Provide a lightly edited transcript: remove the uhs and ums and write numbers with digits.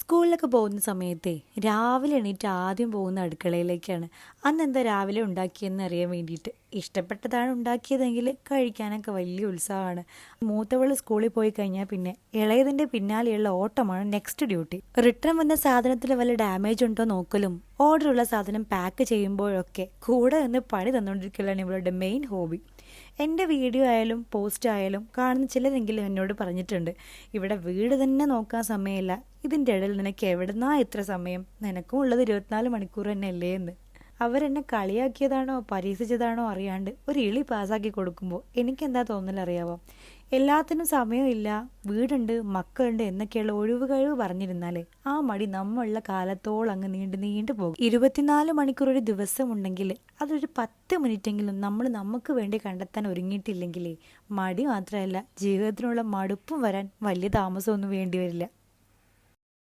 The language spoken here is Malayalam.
സ്കൂളിലൊക്കെ പോകുന്ന സമയത്തെ രാവിലെ എണീറ്റ് ആദ്യം പോകുന്ന അടുക്കളയിലേക്കാണ്. അന്നെന്താ രാവിലെ ഉണ്ടാക്കിയെന്ന് അറിയാൻ വേണ്ടിയിട്ട്. ഇഷ്ടപ്പെട്ടതാണ് ഉണ്ടാക്കിയതെങ്കിൽ കഴിക്കാനൊക്കെ വലിയ ഉത്സാഹമാണ്. മൂത്തവൾ സ്കൂളിൽ പോയി കഴിഞ്ഞാൽ പിന്നെ ഇളയതിൻ്റെ പിന്നാലെയുള്ള ഓട്ടമാണ് നെക്സ്റ്റ് ഡ്യൂട്ടി. റിട്ടേൺ വന്ന സാധനത്തിൽ വല്ല ഡാമേജ് ഉണ്ടോ നോക്കലും ഓർഡറുള്ള സാധനം പാക്ക് ചെയ്യുമ്പോഴൊക്കെ കൂടെ നിന്ന് പണി തന്നുകൊണ്ടിരിക്കലാണ് ഇവളുടെ മെയിൻ ഹോബി. എൻ്റെ വീഡിയോ ആയാലും പോസ്റ്റ് ആയാലും കാണുന്ന ചിലരെങ്കിലും എന്നോട് പറഞ്ഞിട്ടുണ്ട്, ഇവിടെ വീട് തന്നെ നോക്കാൻ സമയമില്ല, ഇതിൻ്റെ ഇടയിൽ നിനക്ക് എവിടുന്നാ ഇത്ര സമയം, നിനക്കും ഉള്ളത് 24 മണിക്കൂർ തന്നെ അല്ലേ എന്ന്. അവരെന്നെ കളിയാക്കിയതാണോ പരിഹസിച്ചതാണോ അറിയാണ്ട് ഒരു ഇളി പാസ്സാക്കി കൊടുക്കുമ്പോൾ എനിക്കെന്താ തോന്നലറിയാവോ, എല്ലാത്തിനും സമയമില്ല, വീടുണ്ട്, മക്കളുണ്ട് എന്നൊക്കെയുള്ള ഒഴിവ് കഴിവ് പറഞ്ഞിരുന്നാലേ ആ മടി നമ്മളുള്ള കാലത്തോളം അങ്ങ് നീണ്ടു പോകും. 24 മണിക്കൂർ ഒരു ദിവസം ഉണ്ടെങ്കിൽ അതൊരു 10 മിനിറ്റെങ്കിലും നമ്മൾ നമുക്ക് വേണ്ടി കണ്ടെത്താൻ ഒരുങ്ങിയിട്ടില്ലെങ്കിലേ മടി മാത്രമല്ല ജീവിതത്തിനുള്ള മടുപ്പും വരാൻ വലിയ താമസമൊന്നും വേണ്ടി വരില്ല.